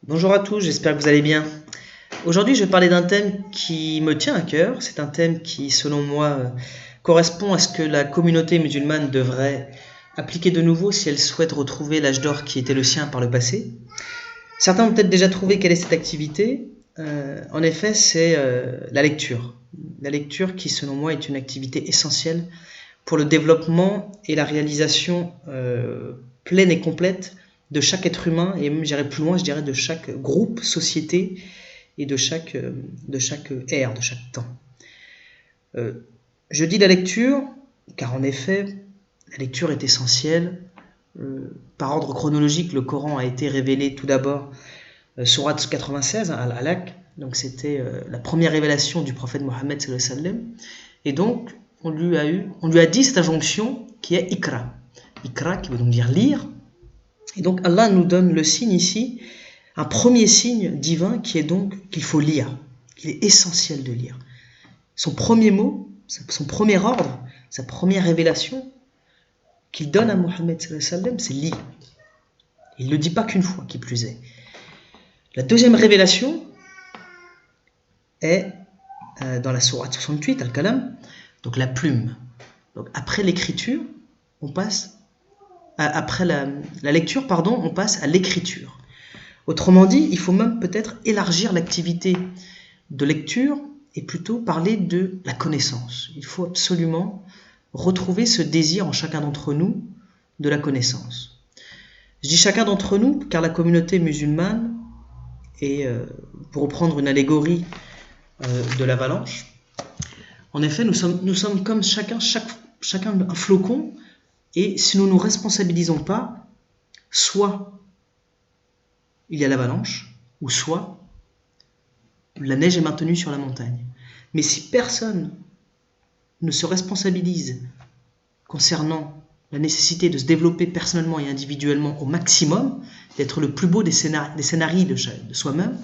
Bonjour à tous, j'espère que vous allez bien. Aujourd'hui, je vais parler d'un thème qui me tient à cœur. C'est un thème qui, selon moi, correspond à ce que la communauté musulmane devrait appliquer de nouveau si elle souhaite retrouver l'âge d'or qui était le sien par le passé. Certains ont peut-être déjà trouvé quelle est cette activité. En effet, c'est la lecture. La lecture qui, selon moi, est une activité essentielle pour le développement et la réalisation pleine et complète de chaque être humain, et même j'irai plus loin, je dirais de chaque groupe, société, et de chaque ère, de chaque temps. Je dis la lecture, car en effet, la lecture est essentielle. Par ordre chronologique, le Coran a été révélé tout d'abord, sourate 96, Al-Alaq, donc c'était la première révélation du prophète Mohammed sallallahu alayhi wa sallam, et donc on lui a dit cette injonction qui est Ikra. Ikra qui veut donc dire lire. Et donc Allah nous donne le signe ici, un premier signe divin qui est donc qu'il faut lire, qu'il est essentiel de lire. Son premier mot, son premier ordre, sa première révélation qu'il donne à Mohammed sallallahu alayhi wa sallam, c'est lis. Il ne le dit pas qu'une fois, qui plus est. La deuxième révélation est dans la sourate 68, Al-Kalam, donc la plume. Donc après l'écriture, on passe après la lecture, on passe à l'écriture. Autrement dit, il faut même peut-être élargir l'activité de lecture et plutôt parler de la connaissance. Il faut absolument retrouver ce désir en chacun d'entre nous de la connaissance. Je dis chacun d'entre nous car la communauté musulmane est, pour reprendre une allégorie de l'avalanche, en effet, nous sommes comme chacun un flocon. Et si nous ne nous responsabilisons pas, soit il y a l'avalanche, ou soit la neige est maintenue sur la montagne. Mais si personne ne se responsabilise concernant la nécessité de se développer personnellement et individuellement au maximum, d'être le plus beau des scénarios de soi-même,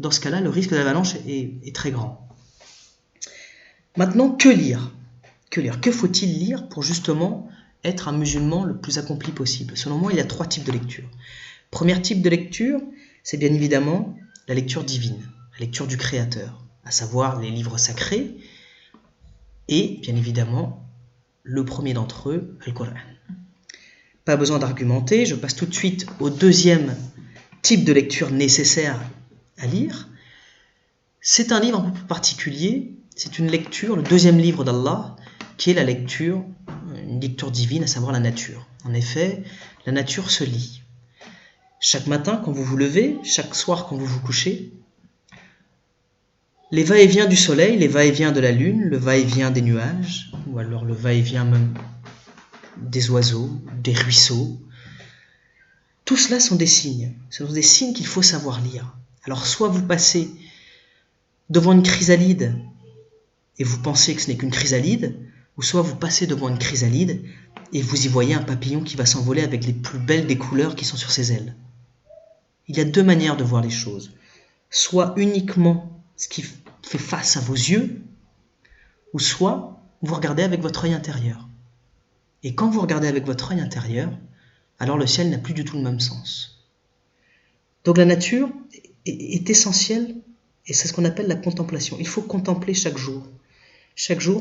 dans ce cas-là, le risque d'avalanche est très grand. Maintenant, que lire ? Que faut-il lire pour justement être un musulman le plus accompli possible? Selon moi, il y a 3 types de lecture. Premier type de lecture, c'est bien évidemment la lecture divine, la lecture du Créateur, à savoir les livres sacrés, et bien évidemment, le premier d'entre eux, le Coran. Pas besoin d'argumenter, je passe tout de suite au deuxième type de lecture nécessaire à lire. C'est un livre un peu plus particulier, c'est une lecture, le deuxième livre d'Allah, qui est la lecture, une lecture divine, à savoir la nature. En effet, la nature se lit. Chaque matin, quand vous vous levez, chaque soir, quand vous vous couchez, les va-et-vient du soleil, les va-et-vient de la lune, le va-et-vient des nuages, ou alors le va-et-vient même des oiseaux, des ruisseaux, tout cela sont des signes. Ce sont des signes qu'il faut savoir lire. Alors, soit vous passez devant une chrysalide et vous pensez que ce n'est qu'une chrysalide, ou soit vous passez devant une chrysalide et vous y voyez un papillon qui va s'envoler avec les plus belles des couleurs qui sont sur ses ailes. Il y a 2 manières de voir les choses. Soit uniquement ce qui fait face à vos yeux, ou soit vous regardez avec votre œil intérieur. Et quand vous regardez avec votre œil intérieur, alors le ciel n'a plus du tout le même sens. Donc la nature est essentielle, et c'est ce qu'on appelle la contemplation. Il faut contempler chaque jour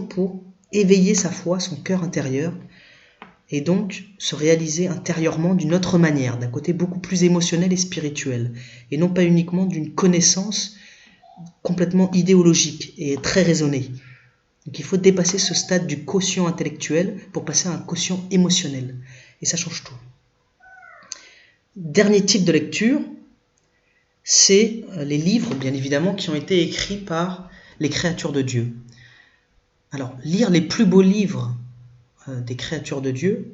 pour éveiller sa foi, son cœur intérieur, et donc se réaliser intérieurement d'une autre manière, d'un côté beaucoup plus émotionnel et spirituel, et non pas uniquement d'une connaissance complètement idéologique et très raisonnée. Donc il faut dépasser ce stade du quotient intellectuel pour passer à un quotient émotionnel, et ça change tout. Dernier type de lecture, c'est les livres, bien évidemment, qui ont été écrits par les créatures de Dieu. Alors, lire les plus beaux livres des créatures de Dieu,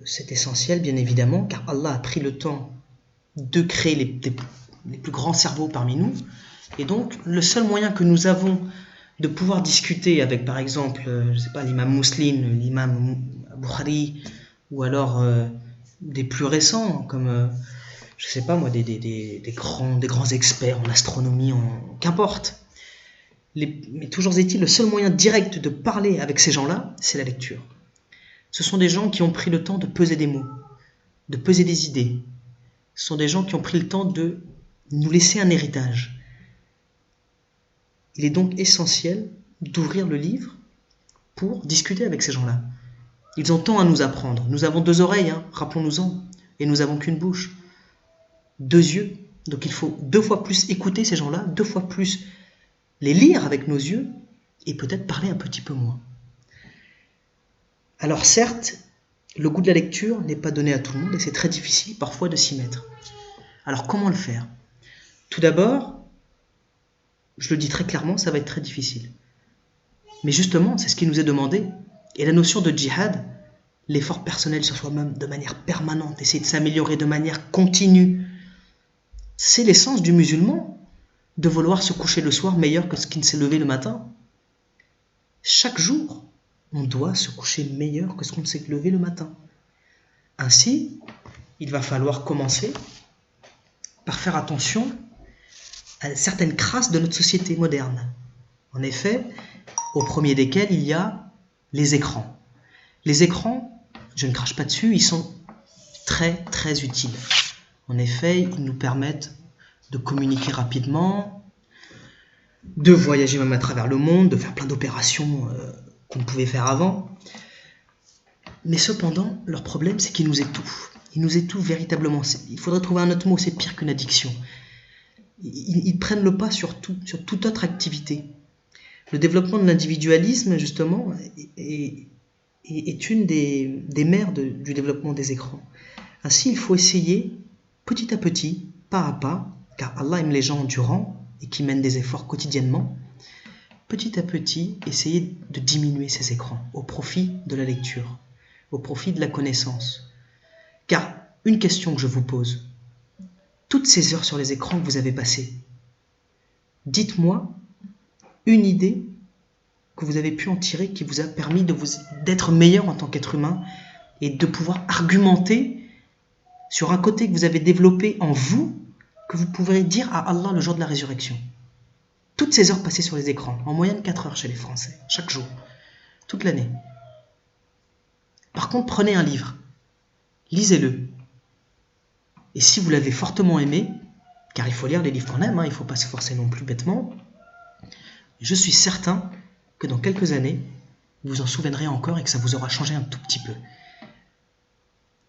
c'est essentiel, bien évidemment, car Allah a pris le temps de créer les plus grands cerveaux parmi nous. Et donc, le seul moyen que nous avons de pouvoir discuter avec, par exemple, l'imam Muslim, l'imam Bukhari, ou alors des plus récents, comme, des grands experts en astronomie, qu'importe. Mais toujours est-il, le seul moyen direct de parler avec ces gens-là, c'est la lecture. Ce sont des gens qui ont pris le temps de peser des mots, de peser des idées, Ce sont des gens qui ont pris le temps de nous laisser un héritage. Il est donc essentiel d'ouvrir le livre pour discuter avec ces gens-là. Ils ont tant à nous apprendre. Nous avons 2 oreilles, rappelons-nous-en, et nous n'avons qu'une bouche. 2 yeux. Donc il faut 2 fois plus écouter ces gens-là, 2 fois plus les lire avec nos yeux, et peut-être parler un petit peu moins. Alors certes, le goût de la lecture n'est pas donné à tout le monde, et c'est très difficile parfois de s'y mettre. Alors comment le faire? Tout d'abord, je le dis très clairement, ça va être très difficile. Mais justement, c'est ce qui nous est demandé. Et la notion de djihad, l'effort personnel sur soi-même de manière permanente, essayer de s'améliorer de manière continue, c'est l'essence du musulman, de vouloir se coucher le soir meilleur que ce qui ne s'est levé le matin. Chaque jour, on doit se coucher meilleur que ce qu'on ne s'est levé le matin. Ainsi, il va falloir commencer par faire attention à certaines crasses de notre société moderne. En effet, au premier desquels, il y a les écrans. Les écrans, je ne crache pas dessus, ils sont très très utiles. En effet, ils nous permettent de communiquer rapidement, de voyager même à travers le monde, de faire plein d'opérations qu'on ne pouvait faire avant. Mais cependant, leur problème, c'est qu'ils nous étouffent. Ils nous étouffent véritablement. Il faudrait trouver un autre mot, c'est pire qu'une addiction. Ils prennent le pas sur toute autre activité. Le développement de l'individualisme, justement, est une des mères du développement des écrans. Ainsi, il faut essayer, petit à petit, pas à pas, car Allah aime les gens endurants et qui mènent des efforts quotidiennement, petit à petit, essayer de diminuer ces écrans au profit de la lecture, au profit de la connaissance. Car, une question que je vous pose, toutes ces heures sur les écrans que vous avez passées, dites-moi une idée que vous avez pu en tirer qui vous a permis d'être meilleur en tant qu'être humain et de pouvoir argumenter sur un côté que vous avez développé en vous que vous pourrez dire à Allah le jour de la résurrection. Toutes ces heures passées sur les écrans, en moyenne 4 heures chez les Français, chaque jour, toute l'année. Par contre, prenez un livre, lisez-le. Et si vous l'avez fortement aimé, car il faut lire les livres qu'on aime, il ne faut pas se forcer non plus bêtement, je suis certain que dans quelques années, vous vous en souviendrez encore et que ça vous aura changé un tout petit peu.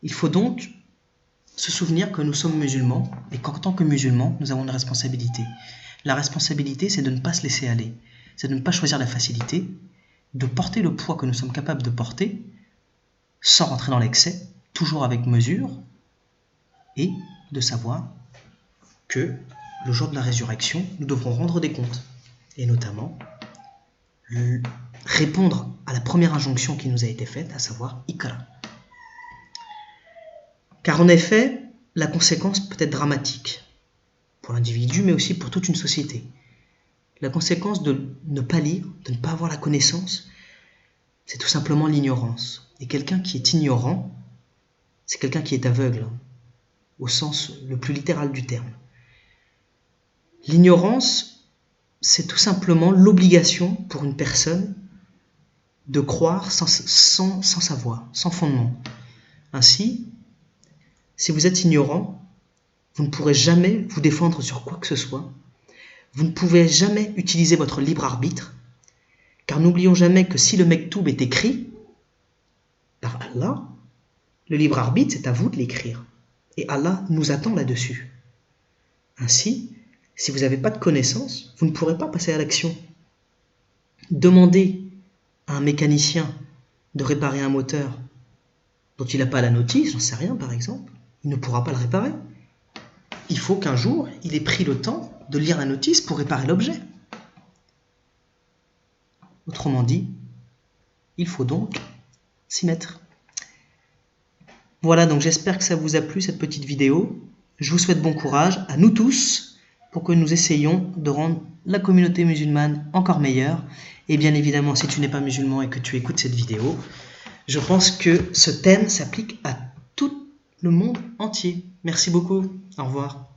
Il faut donc se souvenir que nous sommes musulmans et qu'en tant que musulmans, nous avons une responsabilité. La responsabilité, c'est de ne pas se laisser aller, c'est de ne pas choisir la facilité, de porter le poids que nous sommes capables de porter, sans rentrer dans l'excès, toujours avec mesure, et de savoir que le jour de la résurrection, nous devrons rendre des comptes, et notamment répondre à la première injonction qui nous a été faite, à savoir Iqra. Car en effet, la conséquence peut être dramatique pour l'individu, mais aussi pour toute une société. La conséquence de ne pas lire, de ne pas avoir la connaissance, c'est tout simplement l'ignorance. Et quelqu'un qui est ignorant, c'est quelqu'un qui est aveugle, au sens le plus littéral du terme. L'ignorance, c'est tout simplement l'obligation pour une personne de croire sans savoir, sans fondement. Ainsi, si vous êtes ignorant, vous ne pourrez jamais vous défendre sur quoi que ce soit. Vous ne pouvez jamais utiliser votre libre arbitre, car n'oublions jamais que si le Mektoub est écrit par Allah, le libre arbitre, c'est à vous de l'écrire. Et Allah nous attend là-dessus. Ainsi, si vous n'avez pas de connaissances, vous ne pourrez pas passer à l'action. Demandez à un mécanicien de réparer un moteur dont il n'a pas la notice, j'en sais rien par exemple, il ne pourra pas le réparer. Il faut qu'un jour, il ait pris le temps de lire la notice pour réparer l'objet. Autrement dit, il faut donc s'y mettre. Voilà, donc j'espère que ça vous a plu cette petite vidéo. Je vous souhaite bon courage à nous tous pour que nous essayions de rendre la communauté musulmane encore meilleure. Et bien évidemment, si tu n'es pas musulman et que tu écoutes cette vidéo, je pense que ce thème s'applique à tout le monde entier. Merci beaucoup. Au revoir.